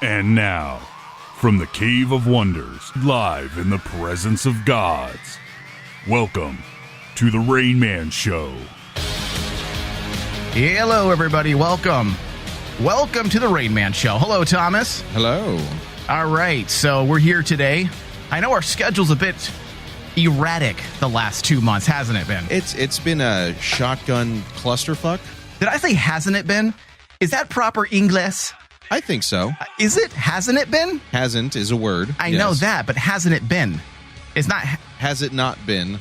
And now, from the Cave of Wonders, live in the presence of gods, welcome to the Rain Man Show. Hello, everybody. Welcome. Welcome to the Rain Man Show. Hello, Thomas. Hello. All right, so we're here today. I know our schedule's a bit erratic the last 2 months, hasn't it been? It's been a shotgun clusterfuck. Did I say hasn't it been? Is that proper English? I think so. Is it? Hasn't it been? Hasn't is a word. I know that, but hasn't it been? It's not. Has it not been?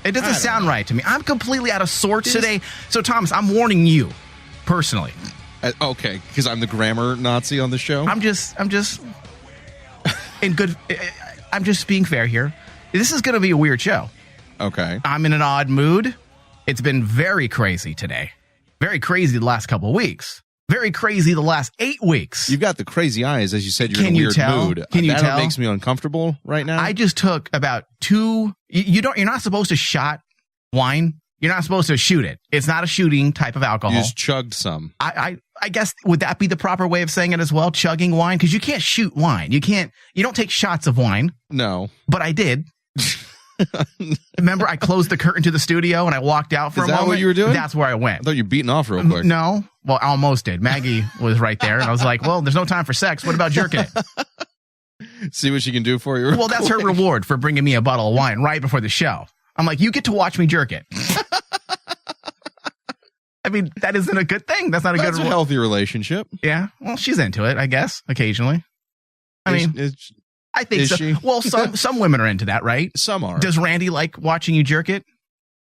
It doesn't sound right to me. I'm completely out of sorts today. So, Thomas, I'm warning you personally. Okay, because I'm the grammar Nazi on the show. I'm just in good. I'm just being fair here. This is going to be a weird show. Okay. I'm in an odd mood. It's been very crazy today. Very crazy the last couple of weeks. Very crazy the last 8 weeks. You've got the crazy eyes, as you said. You're in a weird mood. Can you tell? That makes me uncomfortable right now. I just took about 2. You're not supposed to shot wine. You're not supposed to shoot it. It's not a shooting type of alcohol. You just chugged some. I guess, would that be the proper way of saying it as well? Chugging wine? Because you can't shoot wine. You don't take shots of wine. No. But I did. Remember, I closed the curtain to the studio and I walked out for a moment. Is that what you were doing? That's where I went. I thought you were beating off real quick. No. Well, I almost did. Maggie was right there. And I was like, well, there's no time for sex. What about jerking it? See what she can do for you. Well, that's her reward for bringing me a bottle of wine right before the show. I'm like, you get to watch me jerk it. I mean, that isn't a good thing. That's not a good reward. A healthy relationship. Yeah. Well, she's into it, I guess, occasionally. I think so. She? Well, some women are into that, right? Some are. Does Randy like watching you jerk it?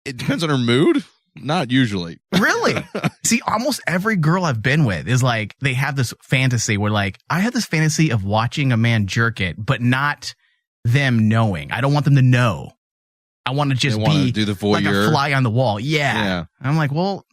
It depends on her mood. Not usually. Really? See, almost every girl I've been with is like, they have this fantasy where like, I have this fantasy of watching a man jerk it, but not them knowing. I don't want them to know. I want to just be do the voyeur. Like a fly on the wall. Yeah. I'm like, well,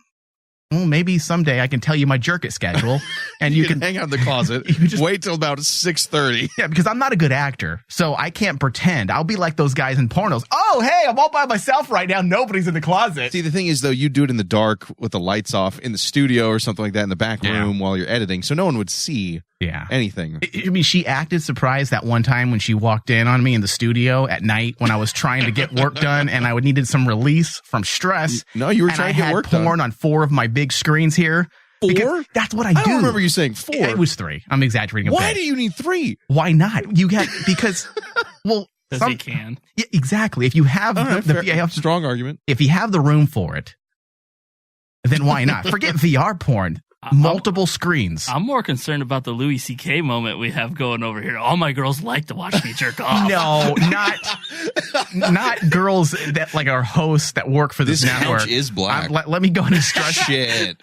maybe someday I can tell you my jerk it schedule, and you can hang out in the closet. Wait till about 6:30. Yeah, because I'm not a good actor, so I can't pretend. I'll be like those guys in pornos. Oh, hey, I'm all by myself right now. Nobody's in the closet. See, the thing is, though, you do it in the dark with the lights off in the studio or something like that in the back room while you're editing, so no one would see anything. I mean, she acted surprised that one time when she walked in on me in the studio at night when I was trying to get work done and I needed some release from stress. No, you were trying to get work done. I had porn on 4 of my big screens here. 4? That's what I do. I don't remember you saying 4. It was 3. I'm exaggerating. Why do you need 3? Why not? You got because well, he can. Yeah, exactly. If you have strong argument. If you have the room for it, then why not? Forget VR porn. Multiple screens. I'm more concerned about the Louis C.K. moment we have going over here. All my girls like to watch me jerk off. No, not girls that like are hosts that work for this network. Is black. Let me go and stress. Shit.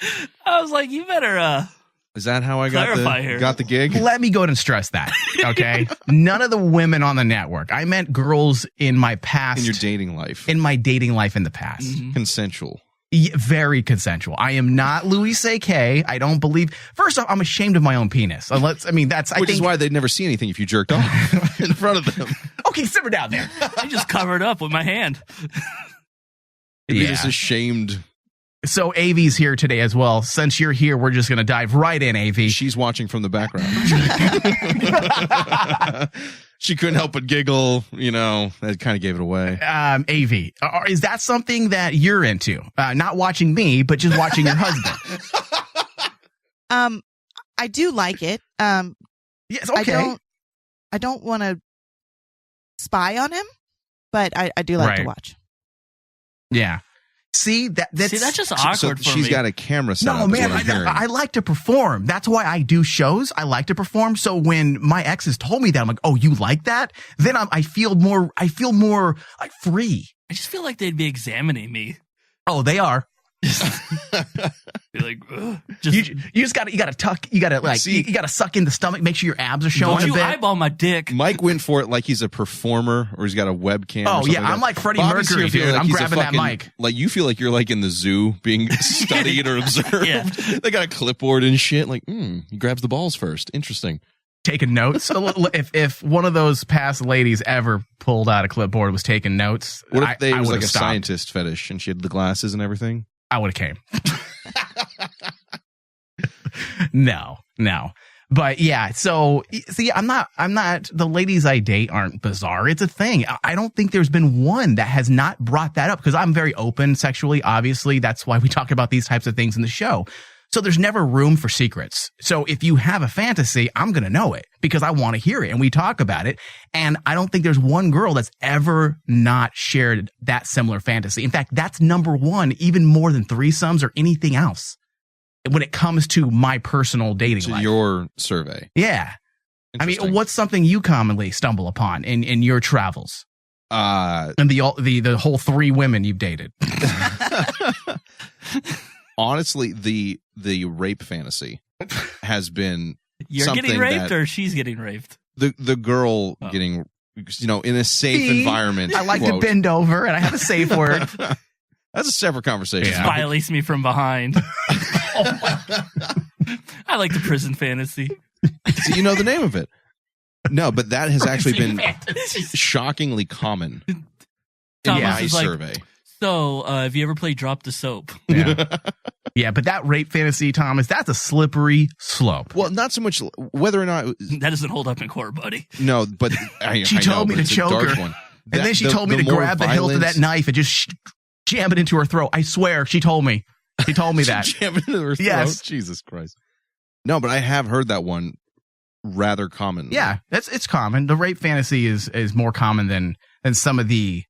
I was like, you better. Is that how I got the gig? Let me go and stress that. Okay. None of the women on the network. I meant girls in my past. In your dating life. In my dating life in the past. Mm-hmm. Consensual. Yeah, very consensual. I am not Louis C.K. I don't believe. First off, I'm ashamed of my own penis. Which is why they'd never see anything if you jerked off in front of them. Okay, simmer down there. I just covered up with my hand. You're just ashamed. So AV's here today as well. Since you're here, we're just going to dive right in, AV. She's watching from the background. She couldn't help but giggle, that kind of gave it away. AV, is that something that you're into? Not watching me, but just watching your husband. I do like it. Yes, okay. I don't want to spy on him, but I do like to watch. Yeah. See, that's just awkward for me. She's got a camera set up. No, man, I like to perform. That's why I do shows. I like to perform. So when my exes told me that, I'm like, oh, you like that? Then I feel more like free. I just feel like they'd be examining me. Oh, they are. Be like, you gotta tuck, you gotta suck in the stomach, make sure your abs are showing. Don't a bit. Eyeball my dick. Mike went for it like he's a performer or he's got a webcam. Oh yeah, I'm like Freddie Mercury, dude. I'm grabbing that mic. Like you feel like you're like in the zoo being studied or observed. Yeah. They got a clipboard and shit. Like, he grabs the balls first. Interesting. Taking notes. So if one of those past ladies ever pulled out a clipboard and was taking notes, what if they was like a scientist fetish and she had the glasses and everything? I would have came. No. But yeah, so see, I'm not, the ladies I date aren't bizarre. It's a thing. I don't think there's been one that has not brought that up because I'm very open sexually. Obviously, that's why we talk about these types of things in the show. So there's never room for secrets. So if you have a fantasy, I'm going to know it because I want to hear it and we talk about it. And I don't think there's one girl that's ever not shared that similar fantasy. In fact, that's number one, even more than threesomes or anything else when it comes to my personal dating life. Your survey. Yeah. I mean, what's something you commonly stumble upon in your travels? And the whole 3 women you've dated. Honestly, the rape fantasy has been You're getting raped or she's getting raped? The girl getting, in a safe environment. I like to bend over and I have a safe word. That's a separate conversation. Yeah. Violates me from behind. I like the prison fantasy. So you know the name of it. No, but that has actually been shockingly common Thomas in my is like, survey. So, have you ever played Drop the Soap? Yeah. Yeah, but that rape fantasy, Thomas, that's a slippery slope. Well, not so much whether or not that doesn't hold up in court, buddy. No, but she told me to choke her, and then she told me to grab the hilt of that knife and just jam it into her throat. I swear, she told me. She told me that. Jam it into her throat. Yes. Jesus Christ. No, but I have heard that one rather common. Yeah, it's common. The rape fantasy is more common than some of the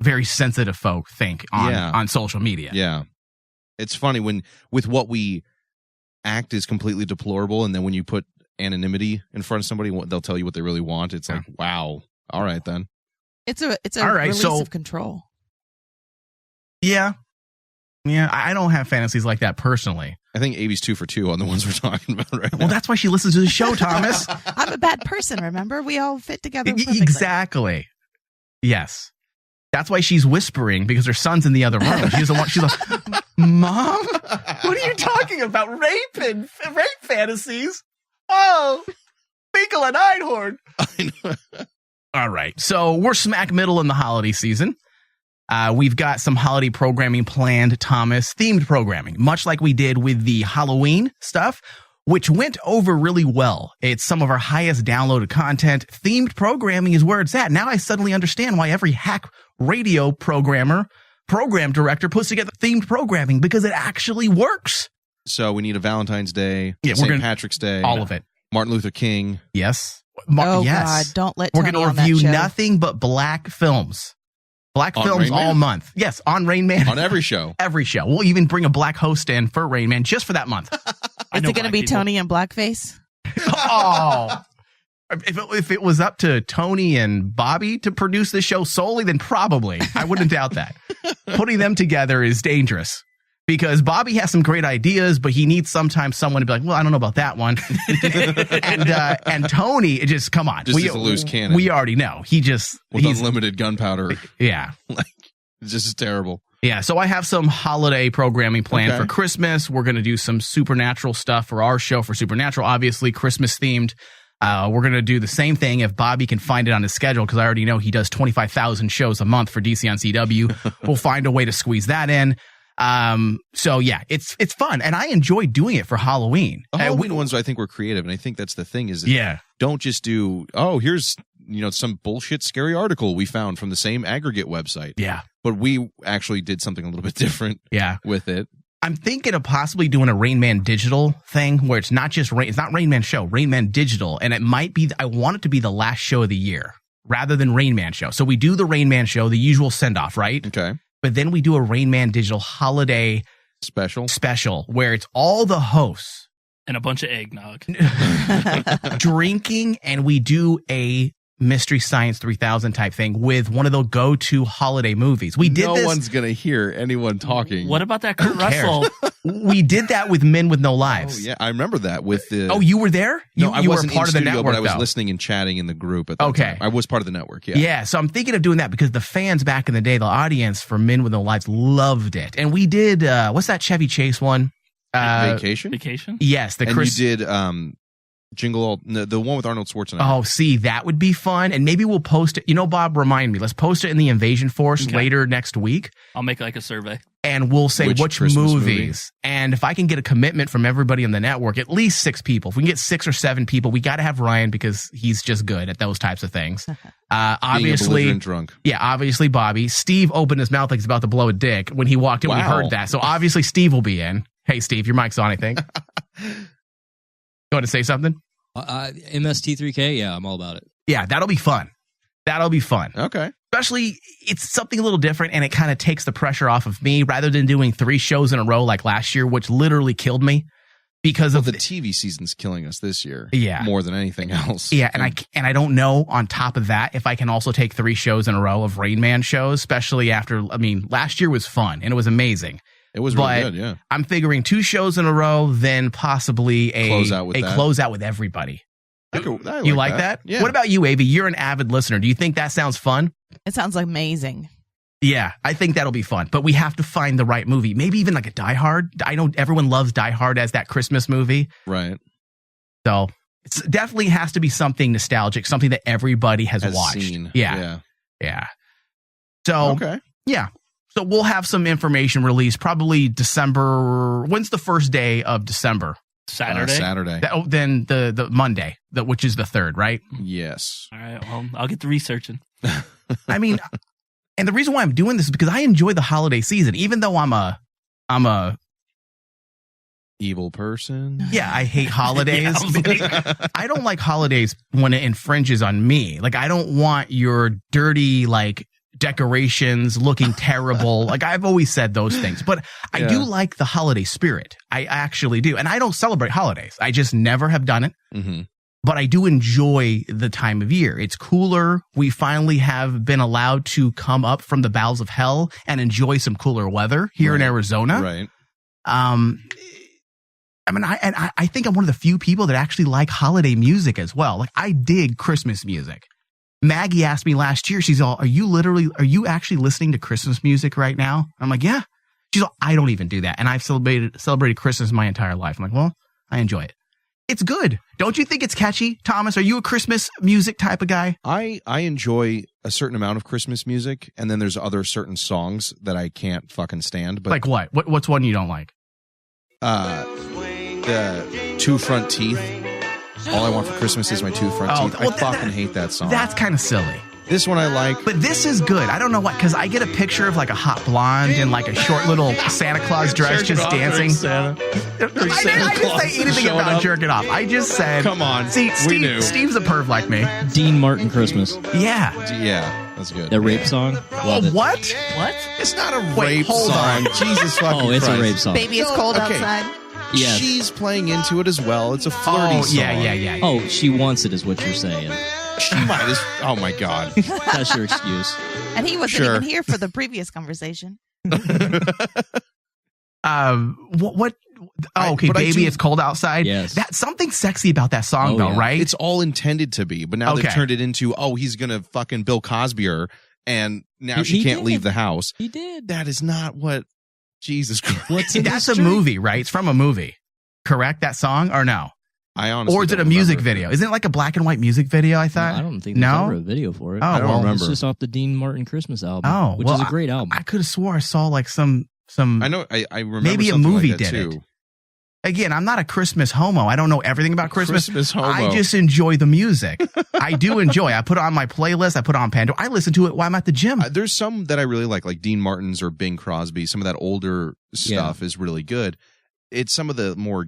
very sensitive folk think on social media. Yeah. It's funny with what we act is completely deplorable, and then when you put anonymity in front of somebody, they'll tell you what they really want. It's like, wow. All right, then. It's a release of control. Yeah. Yeah, I don't have fantasies like that personally. I think Avi's 2 for 2 on the ones we're talking about right now. Well, that's why she listens to the show, Thomas. I'm a bad person, remember? We all fit together perfectly. Exactly. Yes. That's why she's whispering, because her son's in the other room. She doesn't want, she's like, Mom, what are you talking about? Rape fantasies? Oh, Finkel and Einhorn. I know. All right. So we're smack middle in the holiday season. We've got some holiday programming planned, Thomas, themed programming, much like we did with the Halloween stuff, which went over really well. It's some of our highest downloaded content. Themed programming is where it's at. Now I suddenly understand why every hack radio program director puts together themed programming, because it actually works. So we need a Valentine's Day, St. Patrick's Day, all of it. Martin Luther King. Yes. Yes. God, don't let We're Tony going to review nothing but black films. Black films all month. Yes, on Rain Man. On every show. Every show. We'll even bring a black host in for Rain Man just for that month. Is it going to be Tony in blackface? Oh. If it was up to Tony and Bobby to produce the show solely, then probably. I wouldn't doubt that. Putting them together is dangerous, because Bobby has some great ideas, but he needs sometimes someone to be like, well, I don't know about that one. and Tony, it just, come on. Just a loose cannon. We already know. He's unlimited gunpowder. Yeah. It's just terrible. Yeah, so I have some holiday programming planned for Christmas. We're going to do some Supernatural stuff for our show for Supernatural, obviously Christmas themed. We're going to do the same thing if Bobby can find it on his schedule, because I already know he does 25,000 shows a month for DC on CW. We'll find a way to squeeze that in. So yeah, it's fun, and I enjoy doing it for Halloween. The Halloween ones I think were creative, and I think that's the thing is, don't just do, here's some bullshit scary article we found from the same aggregate website. Yeah. But we actually did something a little bit different with it. I'm thinking of possibly doing a Rain Man digital thing where it's not just it's not Rain Man show, Rain Man digital, and it might be, I want it to be the last show of the year rather than Rain Man show. So we do the Rain Man show, the usual send off, right? Okay. But then we do a Rain Man digital holiday special where it's all the hosts and a bunch of eggnog drinking, and we do a Mystery Science 3000 type thing with one of the go-to holiday movies. We did No one's going to hear anyone talking. What about that Kurt Russell? We did that with Men with No Lives. Oh, yeah. I remember that with the... Oh, you were there? No, I wasn't were part in of the studio, network, but I was though. listening and chatting in the group at that time. I was part of the network, yeah. Yeah, so I'm thinking of doing that because the fans back in the day, the audience for Men with No Lives loved it. And we did, what's that Chevy Chase one? Vacation? Yes. You did... Jingle All, the one with Arnold Schwarzenegger. Oh, see, that would be fun. And maybe we'll post it. Bob, remind me. Let's post it in the Invasion Force later next week. I'll make like a survey. and we'll say which Christmas movies. And if I can get a commitment from everybody in the network, at least 6 people. If we can get 6 or 7 people, we got to have Ryan because he's just good at those types of things. Obviously, drunk. Yeah, obviously Bobby. Steve opened his mouth like he's about to blow a dick when he walked in. Wow. We heard that. So obviously Steve will be in. Hey, Steve, your mic's on, I think. You want to say something? MST3K, yeah, I'm all about it. Yeah, that'll be fun. That'll be fun. Okay. Especially, it's something a little different, and it kind of takes the pressure off of me rather than doing 3 shows in a row like last year, which literally killed me because of the TV season's killing us this year. Yeah, more than anything else. Yeah, and I don't know on top of that if I can also take 3 shows in a row of Rain Man shows, especially after. I mean, last year was fun and it was amazing. It was really good. Yeah, I'm figuring 2 shows in a row, then possibly a closeout with everybody. You like that? Yeah. What about you, Avi? You're an avid listener. Do you think that sounds fun? It sounds amazing. Yeah, I think that'll be fun. But we have to find the right movie. Maybe even like a Die Hard. I know everyone loves Die Hard as that Christmas movie. Right. So it definitely has to be something nostalgic, something that everybody has watched. Seen. Yeah. So, okay. Yeah. So we'll have some information released probably December. When's the first day of December? Saturday. Then the Monday, which is the 3rd, right? Yes. All right. Well, I'll get to researching. I mean, and the reason why I'm doing this is because I enjoy the holiday season, even though I'm a evil person. Yeah, I hate holidays. I don't like holidays when it infringes on me. Like, I don't want your dirty, like, decorations looking terrible. Like, I've always said those things, but I do like the holiday spirit. I actually do. And I don't celebrate holidays. I just never have done it. Mm-hmm. But I do enjoy the time of year. It's cooler. We finally have been allowed to come up from the bowels of hell and enjoy some cooler weather here in Arizona. Right. I mean, I think I'm one of the few people that actually like holiday music as well. Like, I dig Christmas music. Maggie asked me last year, she's all, are you actually listening to Christmas music right now? I'm like, yeah. She's all, I don't even do that. And I've celebrated Christmas my entire life. I'm like, well, I enjoy it. It's good. Don't you think it's catchy? Thomas, are you a Christmas music type of guy? I enjoy a certain amount of Christmas music, and then there's other certain songs that I can't fucking stand. But like what? What's one you don't like? The 2 front teeth. All I want for Christmas is my 2 front teeth. Well, I fucking hate that song. That's kind of silly. This one I like. But this is good. I don't know why, because I get a picture of like a hot blonde in like a short little Santa Claus dress just dancing. Santa. I didn't say anything about jerking off. I just said, come on. See, Steve's a perv like me. Dean Martin Christmas. Yeah. Yeah, that's good. The rape song. Oh, what? It's not a rape song. Jesus fucking Christ. Oh, it's a rape song. Baby, it's cold outside. Yes. She's playing into it as well. It's a flirty song. Yeah. Oh, she wants it, is what you're saying. She might as. Oh my God. That's your excuse. And he wasn't even here for the previous conversation. What? Oh, okay, baby, it's cold outside. Yes. That's something sexy about that song, though, right? It's all intended to be, but now they've turned it into, he's gonna fucking Bill Cosby her, and now she can't leave the house. He did. That is not what. Jesus Christ. That's a movie, right? It's from a movie, correct? That song, or no? I honestly or is it a music video? Isn't it like a black and white music video? I thought. No, I don't think there's ever a video for it. Oh, I don't remember. It's just off the Dean Martin Christmas album, which is a great album. I could have swore I saw like some. I know. I remember. Maybe a movie like that did too. it. Again, I'm not a Christmas homo. I don't know everything about Christmas. Christmas homo. I just enjoy the music. I do enjoy. I put it on my playlist. I put it on Pandora. I listen to it while I'm at the gym. There's some that I really like Dean Martin's or Bing Crosby. Some of that older stuff is really good. It's some of the more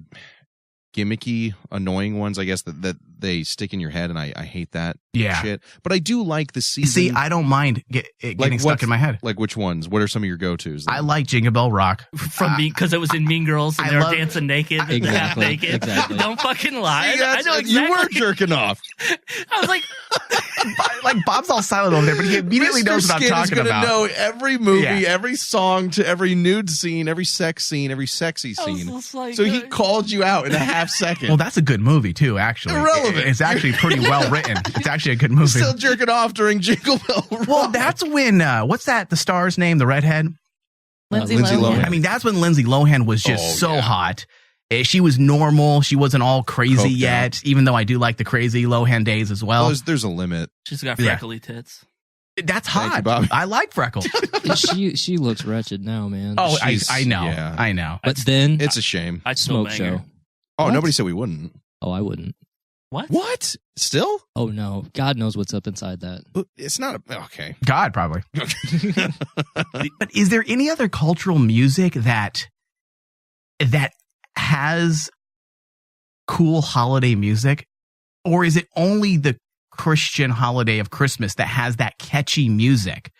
gimmicky, annoying ones, I guess, that they stick in your head, and I hate that shit. But I do like the season. See, I don't mind getting stuck in my head. Like which ones? What are some of your go-tos? I like Jingle Bell Rock. From because it was in Mean Girls and they were dancing naked. Half naked. Exactly. Don't fucking lie. See, I know exactly. You were jerking off. I was like... like Bob's all silent over there, but he immediately knows what I'm talking about. Know every movie, every song, to every nude scene, every sex scene, every sexy scene. So he called you out in a half second. Well, that's a good movie too, actually. Irrelevant. It's actually pretty well written. It's actually a good movie. Still jerking off during Jingle Bell Rock. Well, that's when what's that? The star's name, the redhead, Lindsay Lohan. I mean, that's when Lindsay Lohan was just hot. She was normal. She wasn't all crazy yet, even though I do like the crazy Lohan days as well. There's a limit. She's got freckly tits. That's hot. you, Bobby. I like Freckles. she looks wretched now, man. Oh, She's- I know. yeah. I know. But then It's a shame. I'd still smoke bang show. her. Oh, What? nobody said we wouldn't. Oh, I wouldn't. What? What? Still? Oh no, God knows what's up inside that. It's not okay. God, probably. But is there any other cultural music that has cool holiday music? Or is it only the Christian holiday of Christmas that has that catchy music?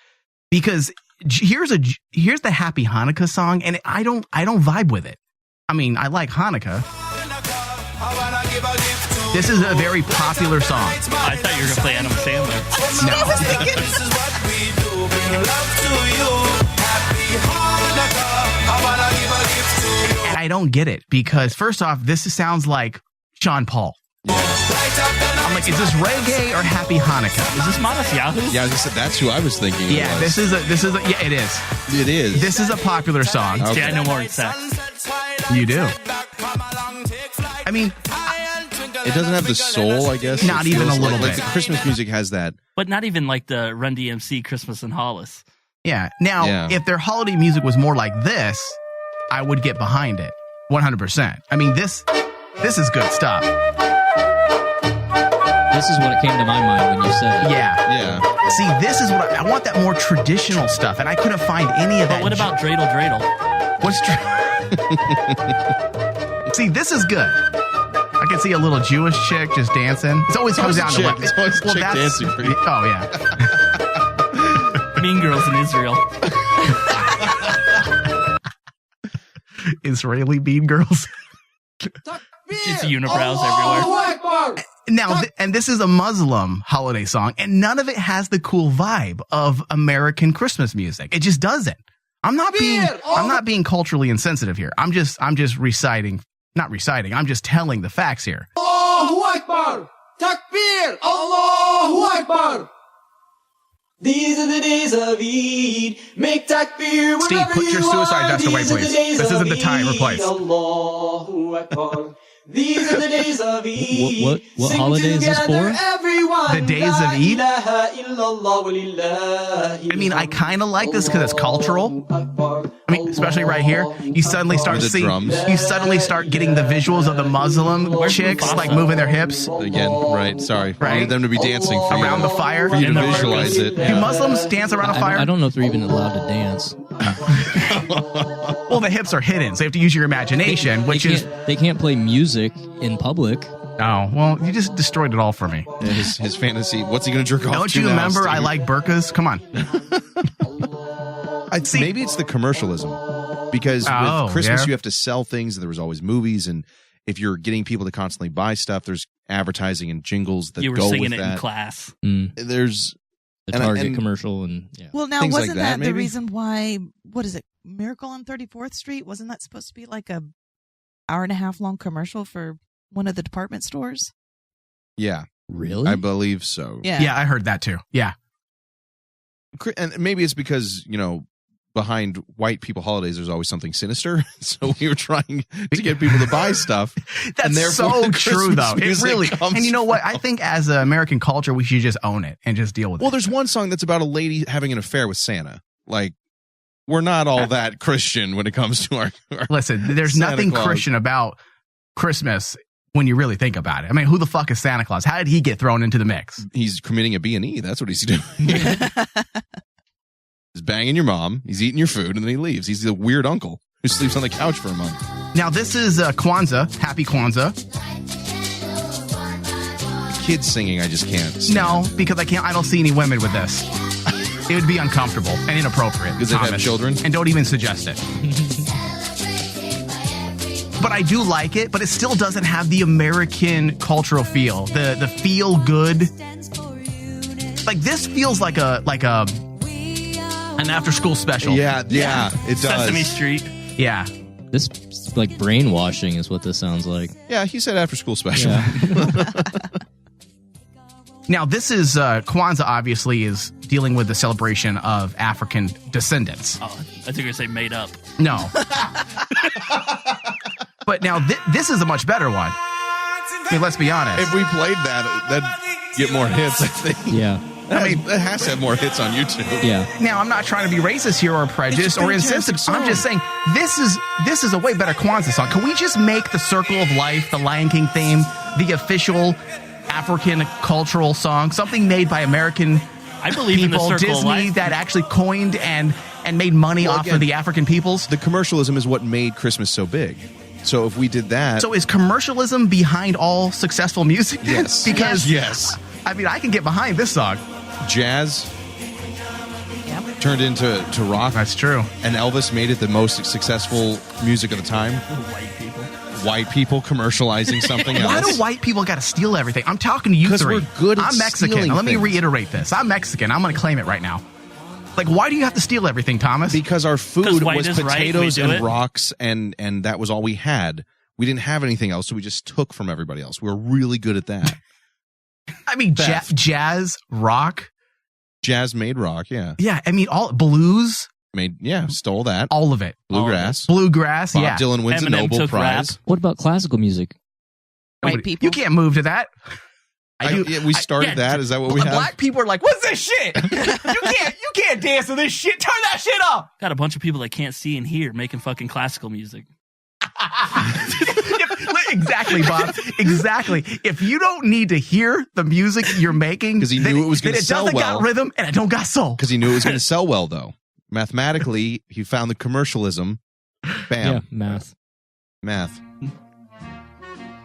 Because here's the Happy Hanukkah song, and I don't vibe with it. I mean, I like Hanukkah. This is a very popular song. I thought you were gonna play Adam Sandler. And I don't get it because first off, this sounds like Sean Paul. I'm like, is this reggae or Happy Hanukkah? Is this Manas Yahoo? Yeah, I was gonna say, that's who I was thinking. Yeah, it was. this is yeah, it is. It is. This is a popular song. Okay. See, I know more sex. You do. I mean, It doesn't have the soul, I guess. Not It even feels a little like bit. the Christmas music has that. But not even like the Run DMC Christmas in Hollis. yeah. Now, Yeah. if their holiday music was more like this, I would get behind it 100%. I mean, this is good stuff. This is what it came to my mind when you said it. Yeah. Yeah. See, this is what I want, that more traditional stuff, and I couldn't find any of that. But what about Dreidel Dreidel? What's See, this is good. I can see a little Jewish chick just dancing. It always comes down to what. It's always a chick dancing for you. Oh yeah. Mean Girls in Israel. Israeli bean girls. It's unibrows everywhere. Now, and this is a Muslim holiday song, and none of it has the cool vibe of American Christmas music. It just doesn't. I'm not being culturally insensitive here. I'm just reciting, not reciting. I'm just telling the facts here. Allahu Akbar! Takbir! Allahu Akbar! These are the days of Eid. Make takbir Steve, wherever put your you suicide are. vest away, These are the please. days This of isn't the time. Eid. Replace. Allahu Akbar. These are the days of Eid. What Sing holiday is this together, for? everyone. The days of La Eid? ilaha illallah wa lillahi I mean, I kind of like this because it's cultural. I mean, especially right here, you suddenly start With the seeing, drums. you suddenly start getting the visuals of the Muslim chicks like moving their hips Again, right. Sorry. I Right. need them to be dancing for around the fire. For you to In the visualize it. Do Muslims dance around a fire? I don't know if they're even allowed to dance. Well, the hips are hidden, so you have to use your imagination, which is. They can't play music in public. Oh, well, you just destroyed it all for me. His fantasy. What's he going to jerk off Don't to you now, remember Steve? I like burqas? Come on. Maybe it's the commercialism because Oh, with Christmas yeah. you have to sell things. There was always movies, and if you're getting people to constantly buy stuff, there's advertising and jingles that You were go singing with it that. in class. There's The And- Target and- commercial and yeah. Well, now Things like wasn't that, that the maybe? reason why? What is it? Miracle on 34th Street? Wasn't that supposed to be like a hour and a half long commercial for one of the department stores? yeah, Really? I believe so. Yeah. Yeah, I heard that too. Yeah. And maybe it's because behind white people holidays there's always something sinister, so we were trying to get people to buy stuff. That's And therefore so the true, Christmas though. It music really. comes And you know what? I think as an American culture, we should just own it and just deal with Well, it. there's one song that's about a lady having an affair with Santa. Like, we're not all that Christian when it comes to our Listen, there's Santa nothing Claus. Christian about Christmas when you really think about it. I mean, who the fuck is Santa Claus? How did he get thrown into the mix? He's committing a B&E. That's what he's doing. He's banging your mom. He's eating your food, and then he leaves. He's the weird uncle who sleeps on the couch for a month. Now, this is Kwanzaa. Happy Kwanzaa. Kids singing, I just can't. stand. No, because I don't see any women with this. It would be uncomfortable and inappropriate. Because they have Thomas. children? And don't even suggest it. But I do like it, but it still doesn't have the American cultural feel. The feel good. Like this feels like an after school special. Yeah, it does. Sesame Street. Yeah. This like brainwashing is what this sounds like. Yeah, he said after school special. Yeah. Now, this is Kwanzaa, obviously, is dealing with the celebration of African descendants. Oh, I think you're going to say made up. No. But now, this is a much better one. I mean, let's be honest. If we played that, that'd get more hits, I think. Yeah. I mean, it has to have more hits on YouTube. Yeah. now I'm not trying to be racist here or prejudiced or insensitive. I'm just saying this is a way better Kwanzaa song. Can we just make the Circle of Life, the Lion King theme, the official African cultural song, something made by American I believe in the people, circle of Disney, life. that actually coined and made money off again, of the African peoples? The commercialism is what made Christmas so big. So if we did that, So is commercialism behind all successful music? yes, because yes, I mean, I can get behind this song. jazz Yep. turned into rock, That's true. and Elvis made it the most successful music of the time. White people. White people commercializing something else. Why do white people got to steal everything? I'm talking to you 'Cause three. we're good at I'm Mexican. stealing Let me things. reiterate this. I'm Mexican. I'm going to claim it right now. Like, why do you have to steal everything, Thomas? Because our 'Cause food white was is right, we potatoes do and it. rocks, and that was all we had. We didn't have anything else, so we just took from everybody else. We were really good at that. I mean, Theft. jazz, rock. Jazz made rock, yeah. Yeah, I mean, all blues, Stole that. all of it. Bluegrass. Bluegrass, Bob yeah. Dylan wins a Eminem Nobel took Prize. rap. What about classical music? White people. You can't move to that. We started that. Is that what we have? Black people are like, what's this shit? you can't dance to this shit. Turn that shit off. Got a bunch of people that can't see and hear making fucking classical music. Exactly, Bob. Exactly. If you don't need to hear the music you're making, 'Cause he knew it was gonna then sell doesn't well. got rhythm and it don't got soul. Because he knew it was going to sell well, though. Mathematically, he found the commercialism. Bam. Yeah, math. Math.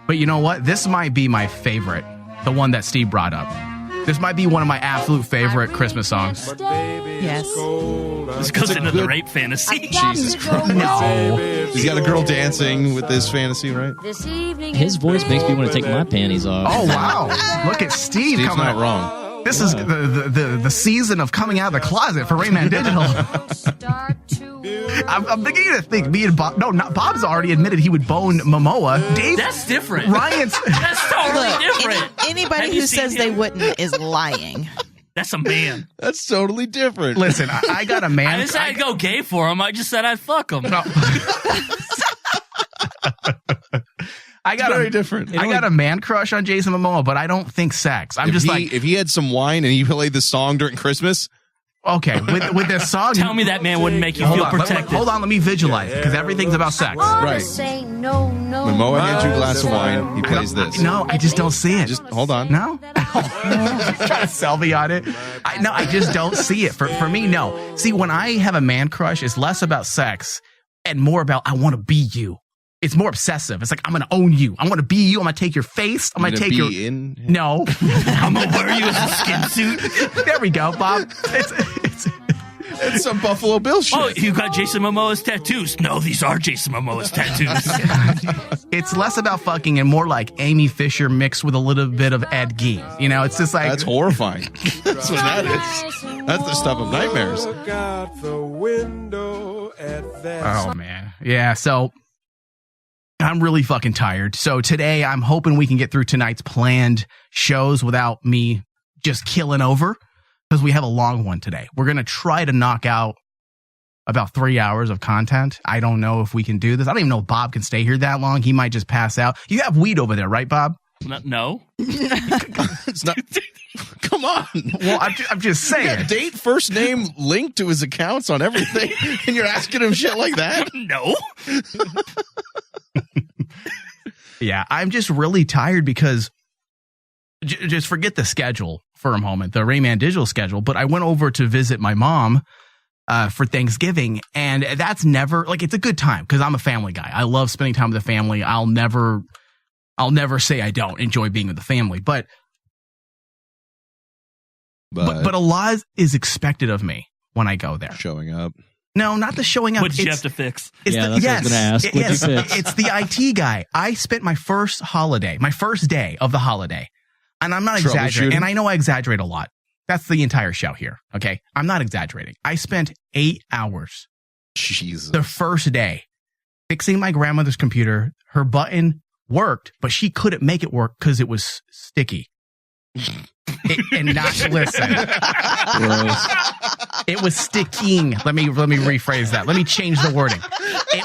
But you know what? This might be my favorite. The one that Steve brought up. This might be one of my absolute favorite Christmas songs. Yes. This goes a into the good- rape fantasy. Jesus Christ. No. He's got a girl dancing with this fantasy, right? His voice makes me want to take my panties off. Oh, wow. Look at Steve Steve's coming not up. wrong. This is the season of coming out of the closet for Rayman Digital. I'm beginning to think me and Bob. No, not Bob's already admitted he would bone Momoa. Dave, That's different. Ryan's. That's totally Look, different. anybody Have you who seen says they him? wouldn't is lying. That's a man. That's totally different. Listen, I got a man. I didn't say I'd go gay for him. I just said I'd fuck him. No. I got Very a different. I got a man crush on Jason Momoa, but I don't think sex. I'm just like, if he had some wine and he played the song during Christmas, okay, with this song. Tell me that man wouldn't make you feel protected. Hold on, let me visualize it because everything is about sex. right? Momoa hands you a glass of wine. He plays this. No, I just don't see it. Just hold on. No? Trying to sell me on it. I just don't see it. For me, no. See, when I have a man crush, it's less about sex and more about I want to be you. It's more obsessive. It's like, I'm going to own you. I want to be you. I'm going to take your face. I'm going to take your... in. No. I'm gonna wear you as a skin suit. There we go, Bob. It's some Buffalo Bill shit. Oh, you got Jason Momoa's tattoos. No, these are Jason Momoa's tattoos. It's less about fucking and more like Amy Fisher mixed with a little bit of Ed Gein. You know, it's just like... That's horrifying. That's what that is. That's the stuff of nightmares. Oh, man. Yeah, so... I'm really fucking tired. So today I'm hoping we can get through tonight's planned shows without me just killing over because we have a long one today. We're going to try to knock out about 3 hours of content. I don't know if we can do this. I don't even know if Bob can stay here that long. He might just pass out. You have weed over there, right, Bob? No. It's not. Come on. Well, I'm just saying. Got date, first name linked to his accounts on everything, and you're asking him shit like that? No. Yeah, I'm just really tired because just forget the schedule for a moment, the Rayman Digital schedule. But I went over to visit my mom for Thanksgiving, and that's never like it's a good time because I'm a family guy. I love spending time with the family. I'll never say I don't enjoy being with the family, but a lot is expected of me when I go there. Showing up. No, not the showing up. What did you have to fix? It's Yeah, the, that's what I was gonna ask. What'd you fix? It's the IT guy. I spent my first day of the holiday, and I'm not exaggerating. And I know I exaggerate a lot. That's the entire show here. Okay, I'm not exaggerating. I spent 8 hours Jesus. the first day fixing my grandmother's computer. Her button worked, but she couldn't make it work because it was sticky. And not listen. It was sticking. Let me rephrase that. Let me change the wording. It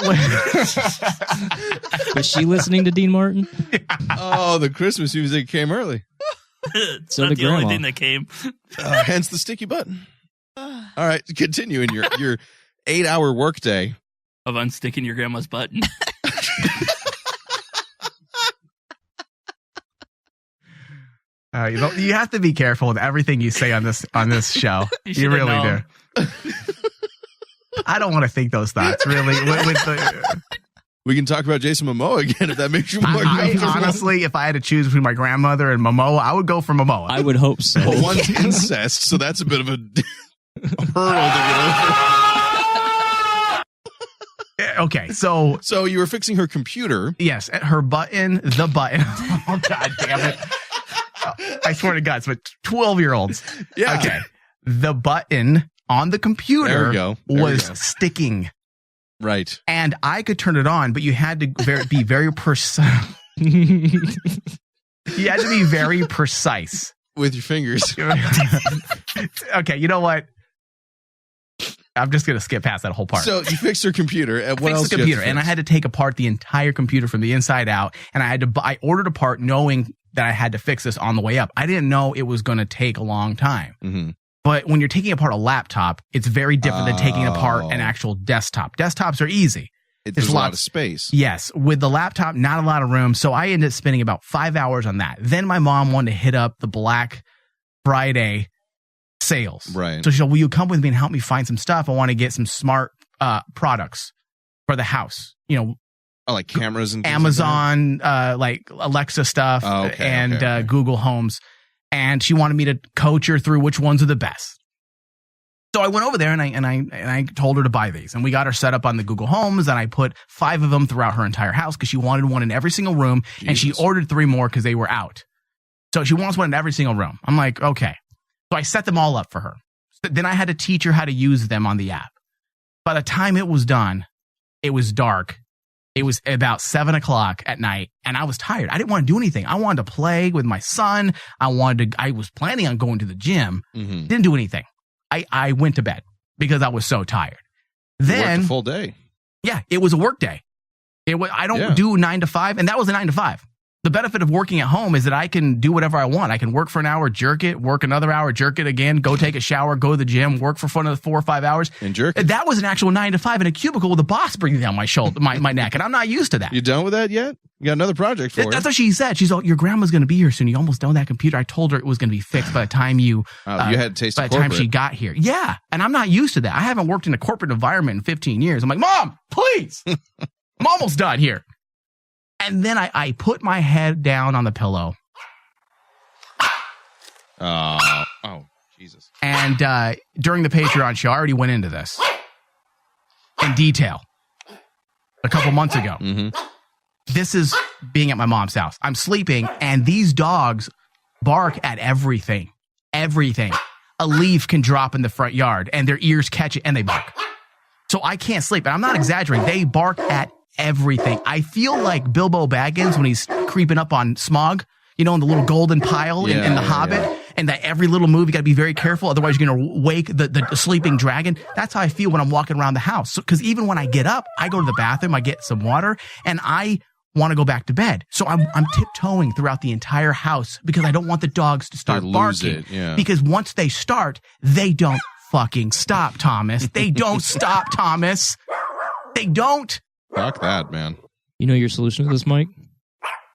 was. Was she listening to Dean Martin? Oh, the Christmas music came early. It's So not the the only grandma. thing that came. Hence the sticky button. All right, continue in your 8-hour workday. Of unsticking your grandma's button. You have to be careful with everything you say on this show. You You should've really known. do. I don't want to think those thoughts, really. We can talk about Jason Momoa again if that makes you more I comfortable. honestly, if I had to choose between my grandmother and Momoa, I would go for Momoa. I would hope so. But one's incest, so that's a bit of a hurdle to get over. Okay, so So you were fixing her computer. yes, the button. Oh, God damn it. I swear to God, it's with 12-year-olds. Yeah. Okay. The button on the There computer we go. There we was go. sticking. Right. And I could turn it on, but you had to be very precise. You had to be very precise. With your fingers. Okay, you know what? I'm just going to skip past that whole part. So you fixed her computer. And what Fix else the did you have computer, to and I fix? had to take apart the entire computer from the inside out, and I ordered a part knowing that I had to fix this on the way up. I didn't know it was going to take a long time. Mhm. But when you're taking apart a laptop, it's very different than taking apart Oh. an actual desktop. Desktops are easy. There's a lot lots- of space. Yes, with the laptop, not a lot of room. So I ended up spending about 5 hours on that. Then my mom wanted to hit up the Black Friday sales. Right. So she said, will you come with me and help me find some stuff? I want to get some smart products for the house. You know, Oh, like cameras and things Amazon, like Alexa stuff Oh, okay, and okay. Google Homes. And she wanted me to coach her through which ones are the best. So I went over there and I told her to buy these, and we got her set up on the Google Homes, and I put 5 of them throughout her entire house because she wanted one in every single room, and she Jesus. ordered 3 more because they were out. So she wants one in every single room. I'm like, okay. So I set them all up for her. Then I had to teach her how to use them on the app. By the time it was done, it was dark. It was about 7:00 at night, and I was tired. I didn't want to do anything. I wanted to play with my son. I was planning on going to the gym. Mhm. Didn't do anything. I went to bed because I was so tired. You worked Then, a full day. yeah, it was a work day. I don't Yeah. do 9 to 5, and that was a 9 to 5. The benefit of working at home is that I can do whatever I want. I can work for an hour, jerk it, work another hour, jerk it again, go take a shower, go to the gym, work for another 4 or 5 hours. And jerk it. That was an actual 9 to 5 in a cubicle with a boss breathing down my shoulder, my neck, and I'm not used to that. You done with that yet? You got another project for That's you. what she said. She's like, your grandma's going to be here soon. You almost done that computer. I told her it was going to be fixed by the time you You had to taste by of the time corporate. she got here. Yeah. And I'm not used to that. I haven't worked in a corporate environment in 15 years. I'm like, Mom, please. I'm almost done here. And then I put my head down on the pillow. Oh, Jesus. And during the Patreon show, I already went into this in detail a couple months ago. Mm-hmm. This is being at my mom's house. I'm sleeping, and these dogs bark at everything. Everything. A leaf can drop in the front yard, and their ears catch it, and they bark. So I can't sleep. And I'm not exaggerating. They bark at everything. I feel like Bilbo Baggins when he's creeping up on Smaug, you know, in the little golden pile in The Hobbit. And that every little move, you got to be very careful. Otherwise, you're going to wake the sleeping dragon. That's how I feel when I'm walking around the house. Because even when I get up, I go to the bathroom, I get some water, and I want to go back to bed. So I'm tiptoeing throughout the entire house because I don't want the dogs to start They lose barking. it, yeah. Because once they start, they don't fucking stop, Thomas. They don't stop, Thomas. They don't. Fuck that, man. You know your solution to this, Mike?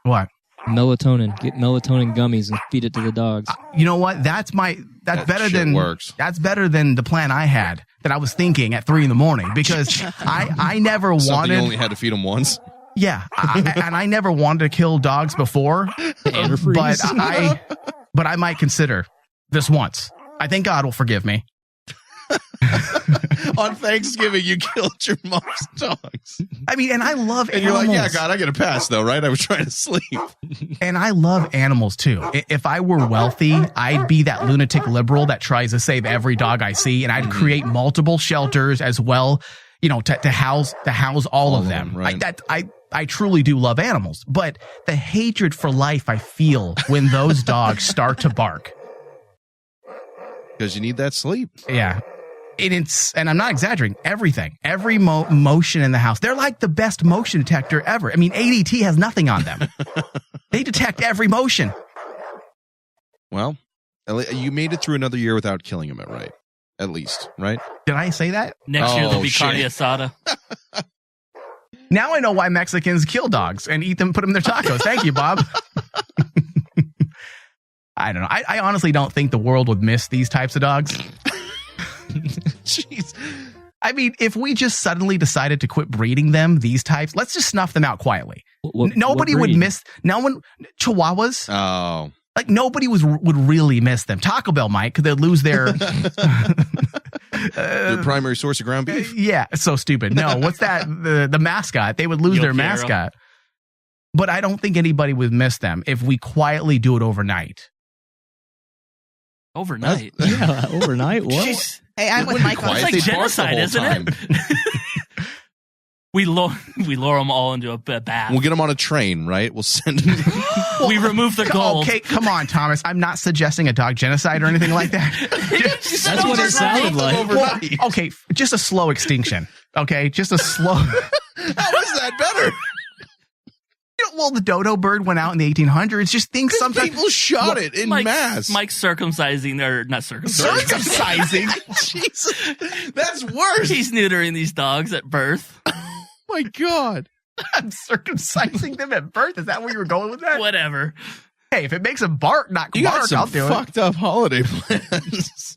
What? Melatonin. Get melatonin gummies and feed it to the dogs. You know what? That's That better shit than works. That's better than the plan I had that I was thinking at 3 a.m. because I never Something wanted. you only had to feed them once. Yeah, and I never wanted to kill dogs before, Antifreeze. but I might consider this once. I think God will forgive me. On Thanksgiving, you killed your mom's dogs. I mean, and I love And you're animals. like, yeah, God, I got to pass, though, right? I was trying to sleep. And I love animals too. If I were wealthy, I'd be that lunatic liberal that tries to save every dog I see, and I'd create multiple shelters as well, you know, to house all of them. right. I truly do love animals, but the hatred for life I feel when those dogs start to bark. Because you need that sleep. Yeah. And I'm not exaggerating, everything, every motion in the house. They're like the best motion detector ever. I mean, ADT has nothing on them. They detect every motion. Well, you made it through another year without killing him, right? At least, right? Did I say that? Next year there'll be shit. carne asada. Now I know why Mexicans kill dogs and eat them, put them in their tacos. Thank you, Bob. I don't know. I honestly don't think the world would miss these types of dogs. Jeez. I mean, if we just suddenly decided to quit breeding them, these types, let's just snuff them out quietly. Nobody would miss. No one. Chihuahuas. Oh. Like nobody would really miss them. Taco Bell might, because they'd lose their their primary source of ground beef. Yeah, it's so stupid. No, what's that? The mascot. They would lose their mascot. But I don't think anybody would miss them if we quietly do it overnight. Overnight? Yeah, overnight. What? Jeez. Hey, I'm with Michael. It's like genocide, isn't it? We lure them all into a bath. We'll get them on a train, right? We'll send them. We remove the gold. Okay, come on, Thomas. I'm not suggesting a dog genocide or anything like that. That's what it sounded like. Well, okay, just a slow extinction. Okay, just a slow. How is that better? Well, the dodo bird went out in the 1800s. Just think sometimes people shot it in mass. Mike's circumcising, or not circumcising. Circumcising? Jesus, that's worse. He's neutering these dogs at birth. My God. I'm circumcising them at birth. Is that where you were going with that? Whatever. Hey, if it makes them bark, not You bark, got some I'll do fucked up holiday plans.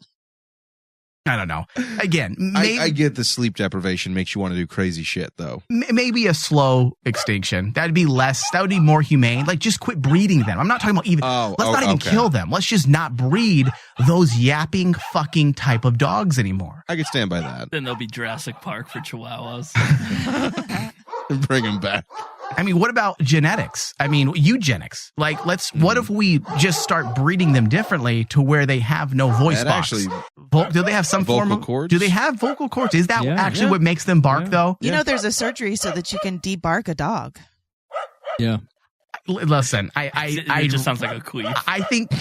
I don't know. Again, maybe, I get the sleep deprivation makes you want to do crazy shit, though. Maybe a slow extinction. That'd be less. That would be more humane. Like, just quit breeding them. I'm not talking about even. Let's not even kill them. Let's just not breed those yapping fucking type of dogs anymore. I could stand by that. Then there'll be Jurassic Park for Chihuahuas. Bring them back. I mean, what about genetics? I mean, eugenics. Like, what if we just start breeding them differently to where they have no voice box? Do they have some form of cords? Do they have vocal cords? Is that actually what makes them bark, though? You know, there's a surgery so that you can debark a dog. Yeah. Listen, it just sounds like a queef. I think.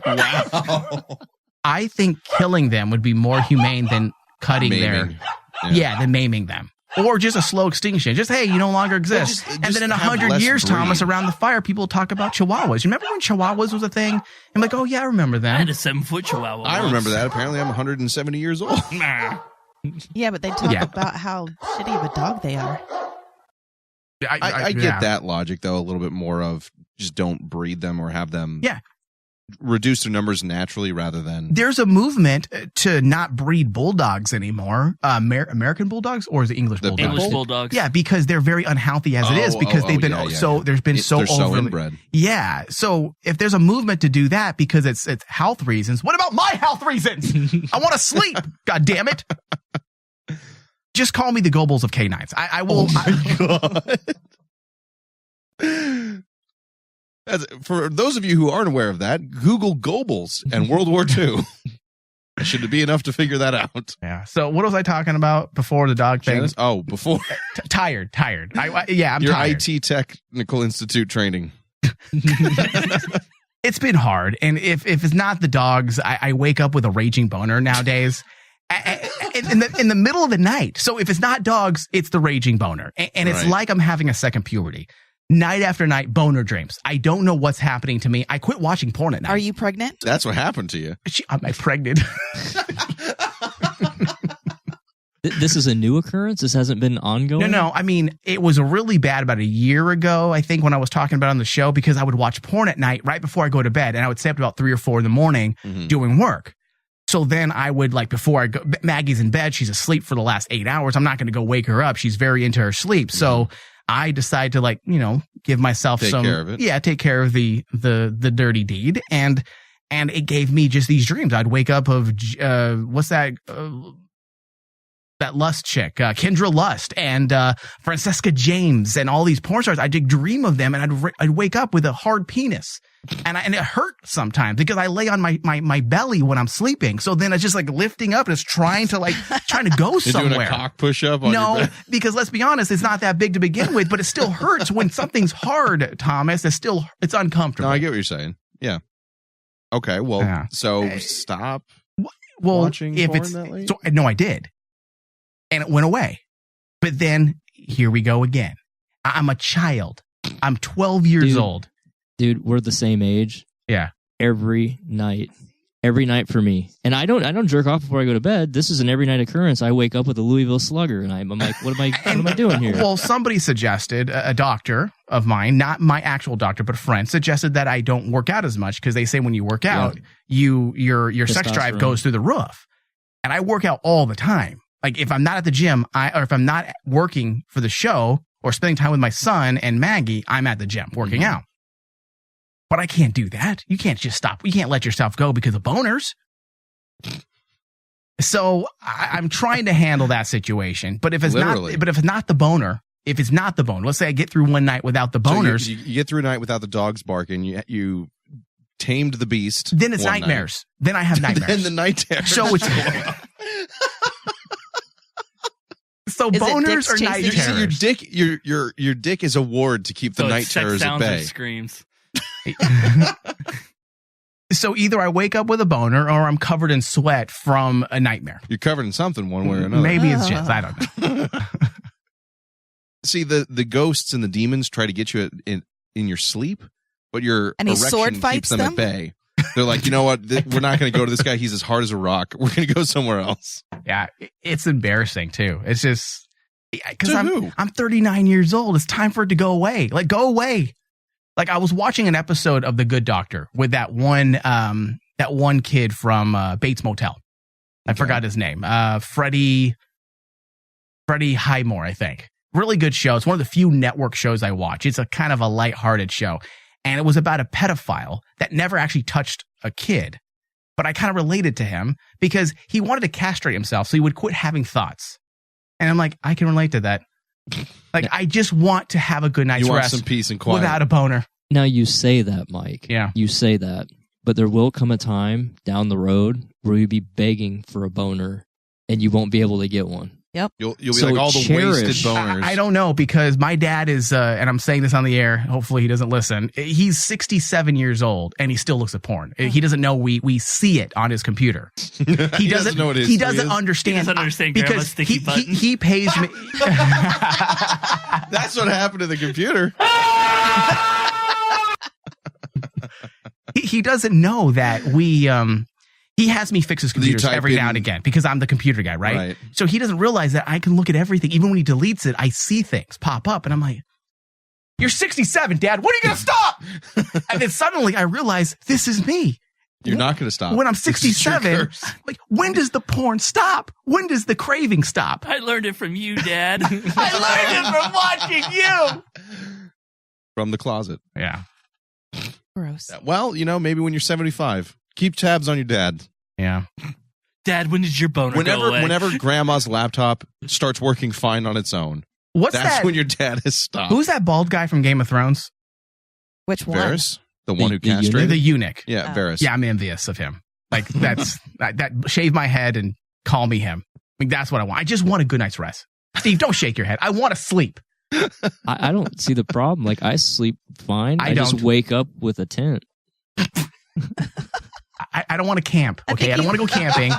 Wow. I think killing them would be more humane than cutting Maiming. than maiming them. Or just a slow extinction. Just, hey, you no longer exist. Just and then in have 100 less years, breed. Thomas, around the fire, people talk about chihuahuas. You remember when chihuahuas was a thing? I'm like, oh, yeah, I remember I had that. a 7-foot Chihuahua. I remember that. Apparently, I'm 170 years old. Yeah, but they talk about how shitty of a dog they are. I get that logic, though, a little bit more of just don't breed them or have them reduce their numbers naturally rather than... There's a movement to not breed bulldogs anymore. American bulldogs, or is it English bulldogs? English bulldogs. Yeah, because they're very unhealthy as it is, because they've been there's been so they're so overly inbred. Yeah, so if there's a movement to do that because it's health reasons, what about my health reasons? I want to sleep. God damn it! Just call me the Goebbels of canines. I will. God. For those of you who aren't aware of that, Google Goebbels and World War II. Should it be enough to figure that out? Yeah. So what was I talking about before the dog thing? Before. Tired. I'm Your tired. IT Technical Institute training. It's been hard. And if it's not the dogs, I wake up with a raging boner nowadays. In the middle of the night. So if it's not dogs, it's the raging boner. And it's like I'm having a second puberty. Night after night, boner dreams. I don't know what's happening to me. I quit watching porn at night. Are you pregnant? That's what happened to you. Am I pregnant? This is a new occurrence? This hasn't been ongoing? No. I mean, it was really bad about a year ago, I think, when I was talking about it on the show, because I would watch porn at night right before I go to bed, and I would stay up about 3 or 4 in the morning doing work. So then I would, like, before I go, Maggie's in bed, she's asleep for the last 8 hours. I'm not going to go wake her up. She's very into her sleep. So I decide to, like, give myself take care of it. Yeah, take care of the dirty deed. And it gave me just these dreams. I'd wake up of, what's that? That Lust chick, Kendra Lust, and Francesca James, and all these porn stars. I'd dream of them, and I'd wake up with a hard penis, and it hurt sometimes because I lay on my belly when I'm sleeping. So then it's just like lifting up and it's trying to go somewhere. You're doing a cock push up on your bed? Because let's be honest, it's not that big to begin with, but it still hurts when something's hard, Thomas. It's uncomfortable. No, I get what you're saying. Yeah. Okay. Well, so stop. Watching porn that late? No, I did. And it went away. But then here we go again. I'm a child. I'm 12 years old. Dude, we're the same age. Yeah. Every night for me. And I don't jerk off before I go to bed. This is an every night occurrence. I wake up with a Louisville Slugger, and I'm like, what am I doing here? Well, somebody suggested, a doctor of mine, not my actual doctor, but a friend, suggested that I don't work out as much because they say when you work out, your sex drive goes through the roof. And I work out all the time. Like if I'm not at the gym, or if I'm not working for the show or spending time with my son and Maggie, I'm at the gym working out. But I can't do that. You can't just stop. You can't let yourself go because of boners. So I'm trying to handle that situation. But if it's not the boner, let's say I get through one night without the boners. So you get through a night without the dogs barking. You tamed the beast. Then it's nightmares. Then I have nightmares. Then the night terrors. So it's so boners or night terrors. Your dick is a ward to keep the night terrors at bay. Screams. So either I wake up with a boner or I'm covered in sweat from a nightmare. You're covered in something one way or another. Maybe it's just, I don't know. See, the ghosts and the demons try to get you in your sleep, but your erection keeps them at bay. They're like, you know what? We're not going to go to this guy. He's as hard as a rock. We're going to go somewhere else. Yeah, it's embarrassing too. It's just because I'm 39 years old. It's time for it to go away. Like, go away. Like, I was watching an episode of The Good Doctor with that one kid from Bates Motel. I forgot his name. Freddie Highmore, I think. Really good show. It's one of the few network shows I watch. It's a kind of a lighthearted show. And it was about a pedophile that never actually touched a kid. But I kind of related to him because he wanted to castrate himself so he would quit having thoughts. And I'm like, I can relate to that. Like, I just want to have a good night's rest. Some peace and quiet. Without a boner. Now, you say that, Mike. Yeah. You say that. But there will come a time down the road where you'll be begging for a boner and you won't be able to get one. Yep. You'll be like all the wasted boners. I don't know, because my dad is, and I'm saying this on the air, hopefully he doesn't listen. He's 67 years old and he still looks at porn. He doesn't know we see it on his computer. He doesn't know what it is. He doesn't understand. He doesn't understand because he pays me. That's what happened to the computer. He doesn't know that he has me fix his computers every now and again because I'm the computer guy, right? So he doesn't realize that I can look at everything. Even when he deletes it, I see things pop up and I'm like, you're 67, Dad. When are you going to stop? And then suddenly I realize this is me. You're not going to stop. When I'm 67, like, when does the porn stop? When does the craving stop? I learned it from you, Dad. I learned it from watching you. From the closet. Yeah. Gross. Well, maybe when you're 75. Keep tabs on your dad. Yeah. Dad, when did your boner go away? Whenever grandma's laptop starts working fine on its own, that's when your dad has stopped. Who's that bald guy from Game of Thrones? Which one? Varys? The one who castrated? The eunuch. Yeah, Varys. Yeah, I'm envious of him. Like, that's that shave my head and call me him. Like, that's what I want. I just want a good night's rest. Steve, don't shake your head. I want to sleep. I don't see the problem. Like, I sleep fine. I just wake up with a tent. I don't want to camp. Okay, I don't want to go camping.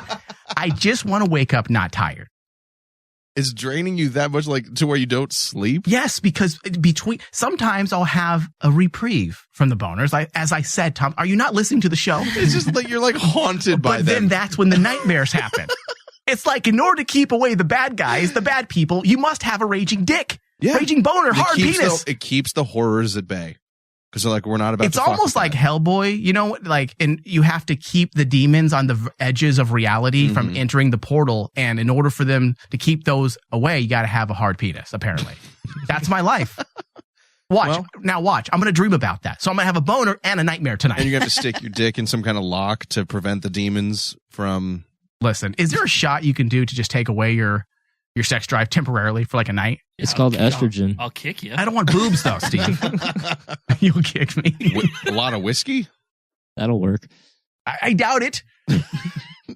I just want to wake up not tired. Is draining you that much, like, to where you don't sleep? Yes, because sometimes I'll have a reprieve from the boners. As I said, Tom, are you not listening to the show? It's just like you're like haunted by them. But then that's when the nightmares happen. It's like, in order to keep away the bad guys, the bad people, you must have a raging dick. Yeah. Raging boner, hard penis. It keeps the horrors at bay. Because they're like, we're not about it's to almost like Hellboy, like, and you have to keep the demons on the edges of reality from entering the portal. And in order for them to keep those away, you got to have a hard penis, apparently. That's my life. Watch. I'm going to dream about that. So I'm going to have a boner and a nightmare tonight. And you're going to have to stick your dick in some kind of lock to prevent the demons from... Listen, is there a shot you can do to just take away your sex drive temporarily for like a night? It's called estrogen. I'll kick you. I don't want boobs though, Steve. You'll kick me. A lot of whiskey? That'll work. I doubt it.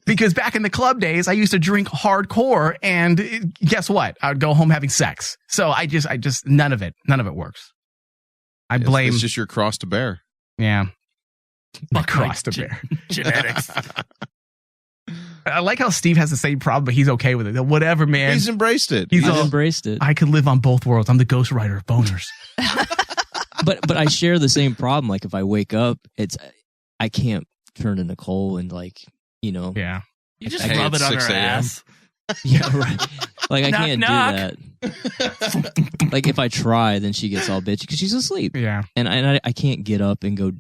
Because back in the club days, I used to drink hardcore, and guess what? I would go home having sex. So I just none of it works. I blame. It's just your cross to bear. Yeah. My cross to bear. Genetics. I like how Steve has the same problem, but he's okay with it. Whatever, man. He's embraced it. He's embraced it. I could live on both worlds. I'm the ghostwriter of boners. but I share the same problem. Like if I wake up, I can't turn to Nicole and Yeah. You just Hey, rub it it's on her 6 a.m. ass. Yeah, right. Like I Knock, can't knock. do that. Like if I try, then she gets all bitchy because she's asleep, Yeah. and I can't get up and go,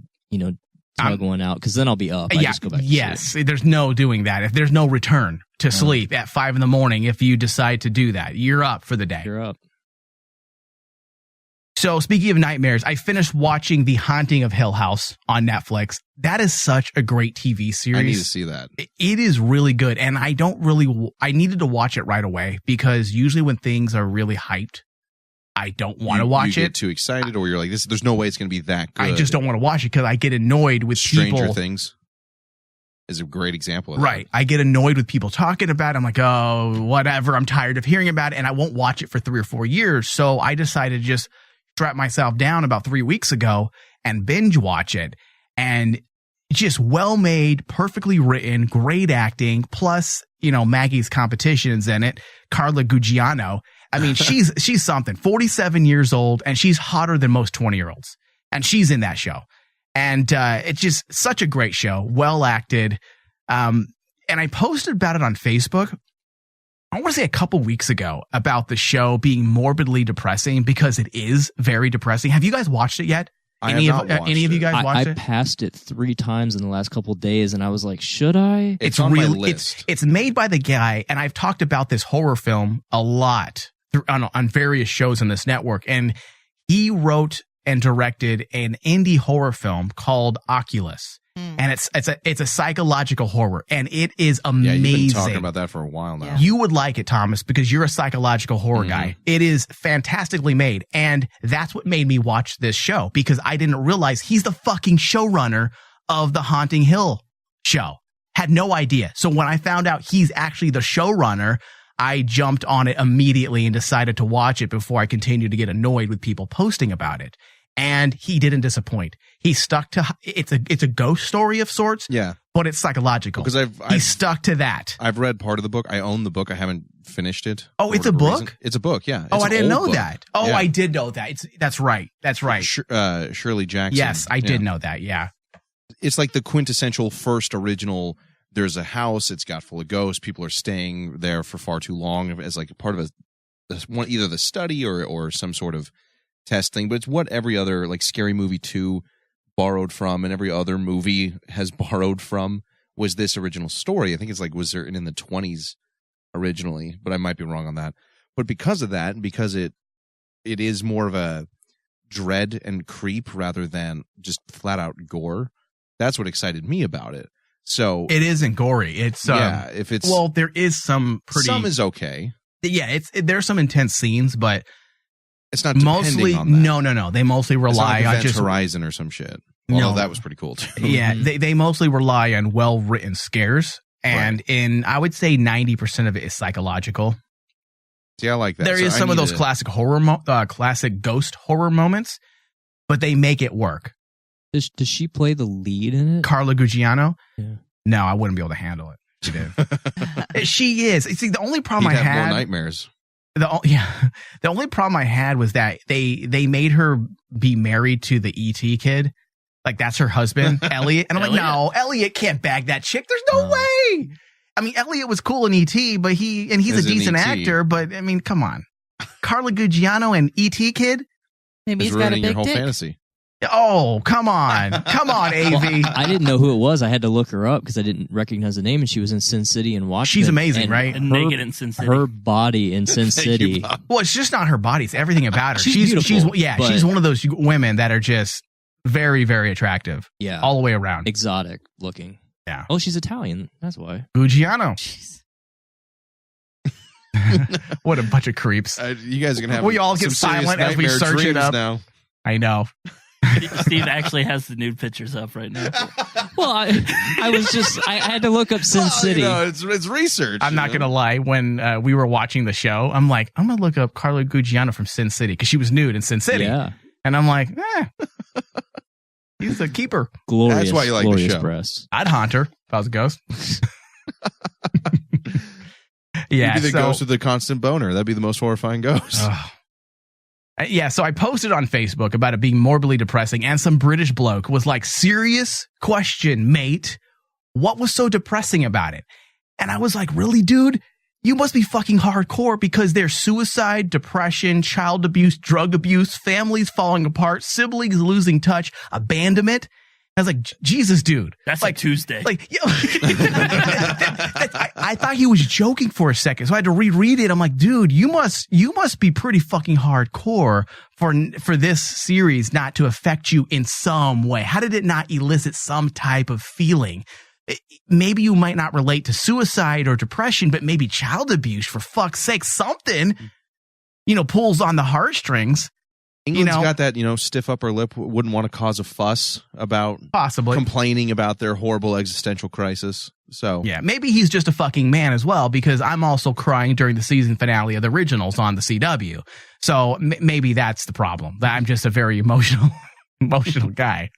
tug one out because then I'll be up. I just go back to sleep. There's no doing that. If there's no return to sleep at 5 a.m, if you decide to do that, you're up for the day. You're up. So speaking of nightmares, I finished watching The Haunting of Hill House on Netflix. That is such a great TV series. I need to see that. It is really good. And I needed to watch it right away because usually when things are really hyped, I don't want to watch you it. get too excited, or you're like, there's no way it's going to be that good. I just don't want to watch it because I get annoyed with Stranger people. Things is a great example of Right. I get annoyed with people talking about it. I'm like, oh, whatever. I'm tired of hearing about it and I won't watch it for 3 or 4 years. So I decided to just strap myself down about 3 weeks ago and binge watch it. And just well made, perfectly written, great acting. Plus, Maggie's competition's in it. Carla Gugino. I mean, she's something. 47 years old and she's hotter than most 20-year-olds. And she's in that show. And it's just such a great show. Well acted. And I posted about it on Facebook. I want to say a couple weeks ago about the show being morbidly depressing because it is very depressing. Have you guys watched it yet? Any of you guys watched I it? passed it 3 times in the last couple of days, and I was like, should I? It's on my list. It's made by the guy, and I've talked about this horror film a lot on various shows on this network. And he wrote and directed an indie horror film called Oculus. And it's a psychological horror, and it is amazing. Yeah, you've been talking about that for a while now. You would like it, Thomas, because you're a psychological horror guy. It is fantastically made, and that's what made me watch this show, because I didn't realize he's the fucking showrunner of the Haunting Hill show. Had no idea. So when I found out he's actually the showrunner, I jumped on it immediately and decided to watch it before I continued to get annoyed with people posting about it. And he didn't disappoint. He stuck to it's a ghost story of sorts. Yeah, but it's psychological. Because he stuck to that. I've read part of the book. I own the book. I haven't finished it. Oh, it's a book? Reason. It's a book. Yeah. Oh, It's I an didn't old know book. that. Oh, Yeah. I did know that. That's right. That's right. Shirley Jackson. Yes, I did know that. Yeah. It's like the quintessential first original. There's a house. It's got full of ghosts. People are staying there for far too long as like part of either the study or some sort of test thing. But it's what every other like Scary Movie 2 borrowed from, and every other movie has borrowed from, was this original story. I think it's like was there in the 20s originally, but I might be wrong on that. But because of that, because it is more of a dread and creep rather than just flat out gore, that's what excited me about it. So it isn't gory. It's if it's there is some pretty. Some is okay. Yeah, there's some intense scenes, but it's not mostly on that. No. They mostly rely on just just Horizon or some shit. Although that was pretty cool too. Yeah, they mostly rely on well written scares, and I would say 90% of it is psychological. See, I like that. There is some of those classic classic ghost horror moments, but they make it work. Does she play the lead in it? Carla Gugino? Yeah. No, I wouldn't be able to handle it. She did. She is. See, the only problem He'd I had. more nightmares. The only problem I had was that they made her be married to the ET kid. Like that's her husband, Elliot. And I'm like, no, Elliot can't bag that chick. There's no way. I mean, Elliot was cool in ET, but he's a decent actor. But I mean, come on, Carla Gugino and ET kid. Maybe he's got a big your whole dick. fantasy. Oh, come on, AV. Well, I didn't know who it was. I had to look her up because I didn't recognize the name, and she was in Sin City and Watchmen. She's amazing, right? And Naked in Sin City. Her body in Sin City. Well, it's just not her body; it's everything about her. She's beautiful, she's one of those women that are just very, very attractive. Yeah, all the way around, exotic looking. Yeah. Oh, she's Italian. That's why. Gugino. What a bunch of creeps! You guys are gonna have. We all get some serious silent as we nightmare search it dreams up. now. I know. Steve actually has the nude pictures up right now. Well, I had to look up Sin City. It's research. I'm not gonna lie. When we were watching the show, I'm like, I'm gonna look up Carla Gugino from Sin City because she was nude in Sin City. Yeah. And I'm like, he's a keeper. Glorious. That's why you like the show. Breasts. I'd haunt her if I was a ghost. Yeah, You'd be the ghost with the constant boner. That'd be the most horrifying ghost. Yeah, so I posted on Facebook about it being morbidly depressing, and some British bloke was like, serious question, mate. What was so depressing about it? And I was like, really, dude? You must be fucking hardcore, because there's suicide, depression, child abuse, drug abuse, families falling apart, siblings losing touch, abandonment. I was like, Jesus, dude. That's like Tuesday. Like, I thought he was joking for a second, so I had to reread it. I'm like, dude, you must be pretty fucking hardcore for this series not to affect you in some way. How did it not elicit some type of feeling? Maybe you might not relate to suicide or depression, but maybe child abuse, for fuck's sake, something, pulls on the heartstrings. England's got that, stiff upper lip, wouldn't want to cause a fuss about possibly complaining about their horrible existential crisis. So yeah, maybe he's just a fucking man as well, because I'm also crying during the season finale of the originals on the CW. So maybe that's the problem. That I'm just a very emotional guy.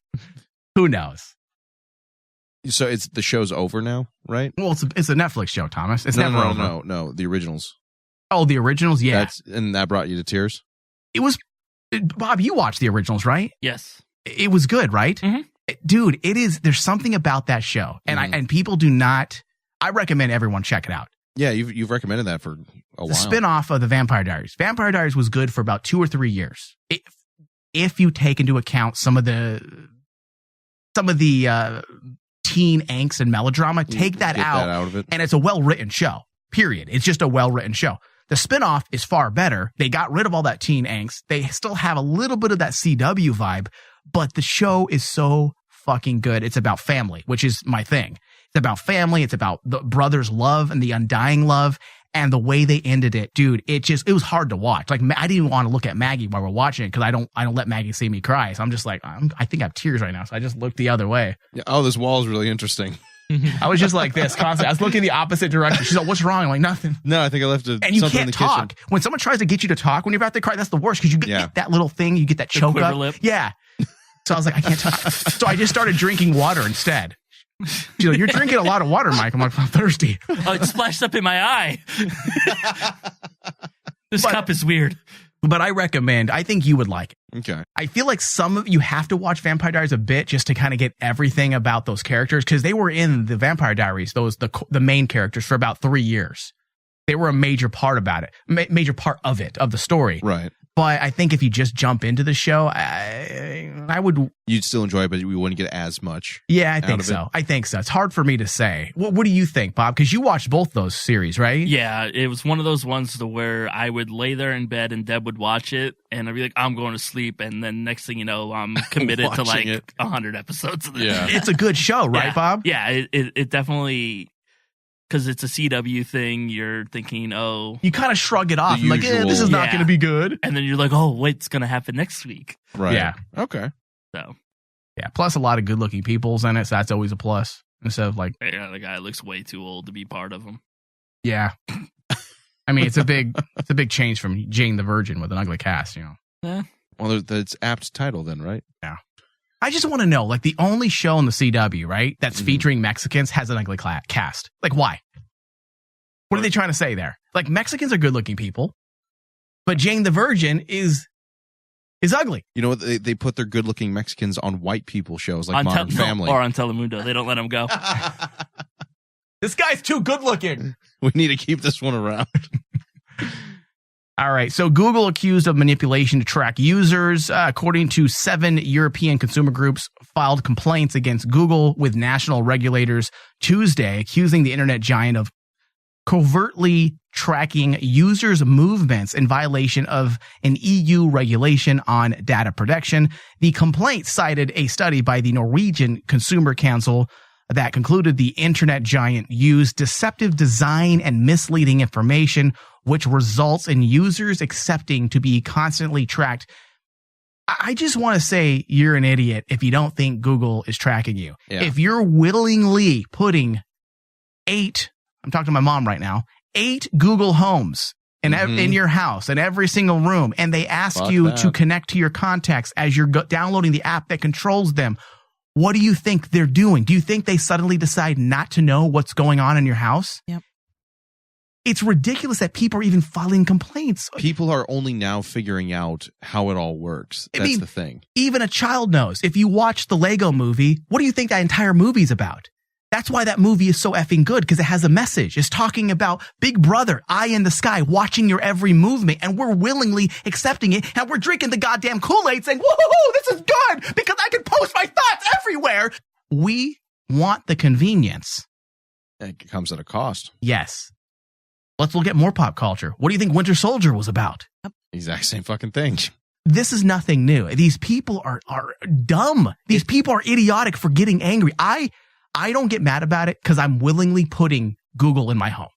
Who knows? So the show's over now, right? Well, it's a Netflix show, Thomas. It's never over. No, the originals. Oh, the originals, yeah. And that brought you to tears? It was. Bob, you watched the originals, right? Yes. It was good, right? Mm-hmm. Dude, it is. There's something about that show. And and people do not. I recommend everyone check it out. Yeah, you've recommended that for a while. The spinoff of the Vampire Diaries. Vampire Diaries was good for about 2 or 3 years. If you take into account some of the teen angst and melodrama, take that out of it. And it's a well-written show, period. It's just a well-written show. The spinoff is far better. They got rid of all that teen angst. They still have a little bit of that CW vibe, but the show is so fucking good. It's about family, which is my thing. It's about family. It's about the brothers' love and the undying love, and the way they ended it, dude. It was hard to watch. Like, I didn't even want to look at Maggie while we're watching it, because I don't let Maggie see me cry. So I'm just like, I think I have tears right now. So I just looked the other way. Yeah. Oh, this wall is really interesting. I was just like this constantly. I was looking the opposite direction. She's like, what's wrong? I'm like, nothing. No, I think I left and you something can't in the talk. kitchen. When someone tries to get you to talk when you're about to cry, that's the worst, because you get that little thing, you get that choke up. Lip. Yeah. So I was like, I can't talk. So I just started drinking water instead. She's like, you're drinking a lot of water, Mike. I'm like, I'm thirsty. Oh, it splashed up in my eye. This cup is weird. But I recommend, I think you would like it. Okay. I feel like some of you have to watch Vampire Diaries a bit just to kind of get everything about those characters, because they were in the Vampire Diaries, the main characters, for about 3 years. They were a major part about it, major part of it, of the story. Right. But I think if you just jump into the show, I would. You'd still enjoy it, but we wouldn't get as much. Yeah, I think so. I think so. It's hard for me to say. What do you think, Bob? Because you watched both those series, right? Yeah, it was one of those ones to where I would lay there in bed and Deb would watch it, and I'd be like, I'm going to sleep, and then next thing you know, I'm committed to like 100 episodes of this. Yeah. It's a good show, right, Bob? Yeah, it definitely. Because it's a CW thing, you're thinking, oh... You kind of shrug it off. Like, this is not going to be good. And then you're like, oh, what's going to happen next week? Right. Yeah. Okay. So. Yeah, plus a lot of good-looking people's in it, so that's always a plus. Instead of like... Yeah, the guy looks way too old to be part of them. Yeah. I mean, it's a big change from Jane the Virgin with an ugly cast, Yeah. Well, it's apt title then, right? Yeah. I just want to know, like, the only show in the CW, right, that's featuring Mexicans has an ugly cast. Like, why? What are they trying to say there? Like, Mexicans are good-looking people, but Jane the Virgin is ugly. You know what? They put their good-looking Mexicans on white people shows like Modern Family. Or on Telemundo. They don't let them go. This guy's too good-looking. We need to keep this one around. All right, so Google accused of manipulation to track users. According to 7 European consumer groups, filed complaints against Google with national regulators Tuesday, accusing the internet giant of covertly tracking users' movements in violation of an EU regulation on data protection. The complaint cited a study by the Norwegian Consumer Council that concluded the internet giant used deceptive design and misleading information, which results in users accepting to be constantly tracked. I just want to say you're an idiot if you don't think Google is tracking you. Yeah. If you're willingly putting 8, I'm talking to my mom right now, 8 Google Homes in your house, in every single room, and they ask you to connect to your contacts as you're downloading the app that controls them, what do you think they're doing? Do you think they suddenly decide not to know what's going on in your house? Yep. It's ridiculous that people are even filing complaints. People are only now figuring out how it all works. That's the thing. Even a child knows. If you watch the Lego movie, what do you think that entire movie's about? That's why that movie is so effing good, because it has a message. It's talking about Big Brother, eye in the sky, watching your every movement, and we're willingly accepting it, and we're drinking the goddamn Kool-Aid saying, whoa, this is good, because I can post my thoughts everywhere. We want the convenience. It comes at a cost. Yes. Let's look at more pop culture. What do you think Winter Soldier was about? Exact same fucking thing. This is nothing new. These people are dumb. These people are idiotic for getting angry. I don't get mad about it because I'm willingly putting Google in my home.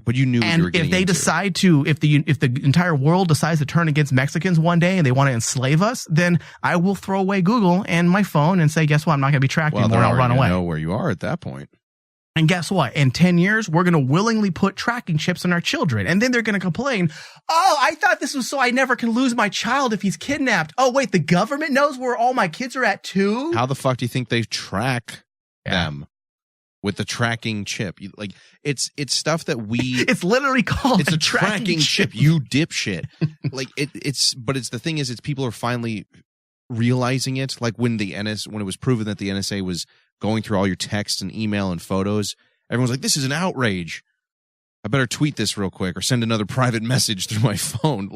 But you knew what you were getting if they into. decide to, if the entire world decides to turn against Mexicans one day and they want to enslave us, then I will throw away Google and my phone and say, guess what? I'm not going to be tracked anymore. I'll run away. Know where you are at that point. And guess what? In 10 years, we're going to willingly put tracking chips on our children. And then they're going to complain, oh, I thought this was so I never can lose my child if he's kidnapped. Oh, wait, the government knows where all my kids are at too? How the fuck do you think they track them with the tracking chip? It's stuff that we... It's literally called a tracking chip, you dipshit. But the thing is, it's people are finally realizing it. Like when when it was proven that the NSA was going through all your text and email and photos, everyone's like, this is an outrage. I better tweet this real quick or send another private message through my phone.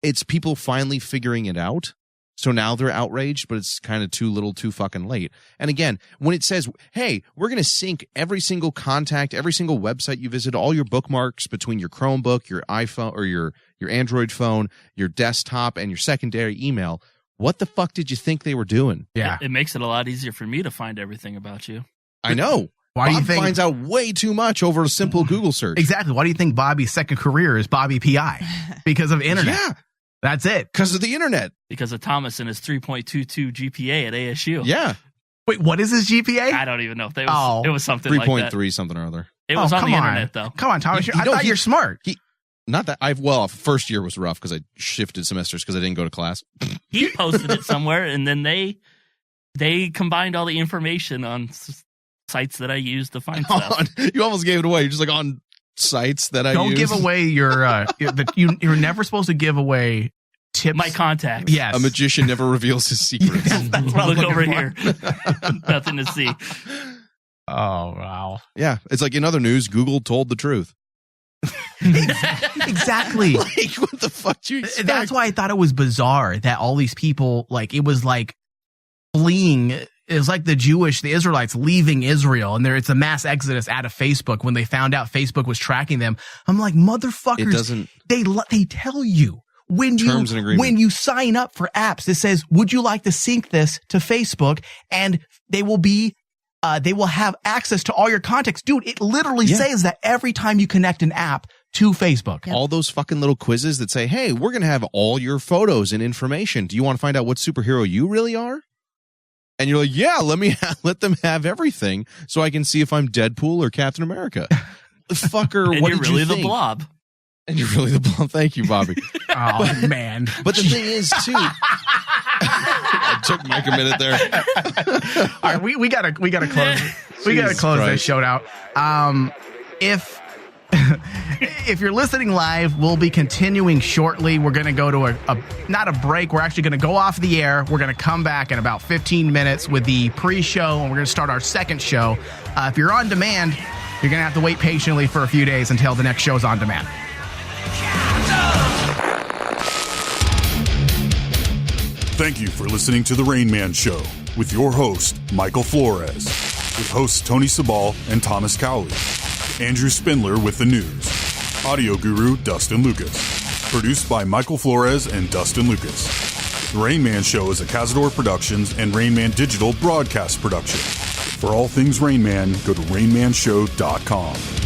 It's people finally figuring it out. So now they're outraged, but it's kind of too little, too fucking late. And again, when it says, hey, we're going to sync every single contact, every single website you visit, all your bookmarks between your Chromebook, your iPhone, or your Android phone, your desktop, and your secondary email, what the fuck did you think they were doing? Yeah. It makes it a lot easier for me to find everything about you. I know. Why do you think finds out way too much over a simple Google search? Exactly. Why do you think Bobby's second career is Bobby PI? Because of internet. Yeah. That's it. Because of the internet. Because of Thomas and his 3.22 GPA at ASU. Yeah. Wait, what is his GPA? I don't even know if it was something like that. 3.3 something or other. It was on the internet, though. Come on, Thomas. I thought you're smart. Not that first year was rough because I shifted semesters because I didn't go to class. He posted it somewhere, and then they combined all the information on sites that I used to find stuff. You almost gave it away. You're just like on sites that I use. Don't give away your, you're never supposed to give away tips. My contacts. Yes. A magician never reveals his secrets. That's what Look over for. here. Nothing to see. Oh, wow. Yeah. It's like in other news, Google told the truth. Exactly. What the fuck do you expect? That's why I thought it was bizarre that all these people, it was like fleeing. It was like the Israelites leaving Israel, and it's a mass exodus out of Facebook when they found out Facebook was tracking them. I'm like, motherfuckers, they tell you when you sign up for apps, it says, would you like to sync this to Facebook? And they will have access to all your contacts. Dude, it literally says that every time you connect an app to Facebook. Yep. All those fucking little quizzes that say, hey, we're going to have all your photos and information. Do you want to find out what superhero you really are? And you're like, yeah, let them have everything so I can see if I'm Deadpool or Captain America. Fucker, and what you're did really you think? the Blob. And you're really the Blob. Thank you, Bobby. Oh, man. But the thing is, too... It took Mike a minute there. All right, we gotta close. We gotta close this show out. If you're listening live, we'll be continuing shortly. We're gonna go to not a break. We're actually gonna go off the air. We're gonna come back in about 15 minutes with the pre-show, and we're gonna start our second show. If you're on demand, you're gonna have to wait patiently for a few days until the next show's on demand. Thank you for listening to The Rain Man Show with your host, Michael Flores, with hosts Tony Sabal and Thomas Cowley, Andrew Spindler with the news, audio guru Dustin Lucas, produced by Michael Flores and Dustin Lucas. The Rain Man Show is a Cazador Productions and Rain Man Digital broadcast production. For all things Rain Man, go to rainmanshow.com.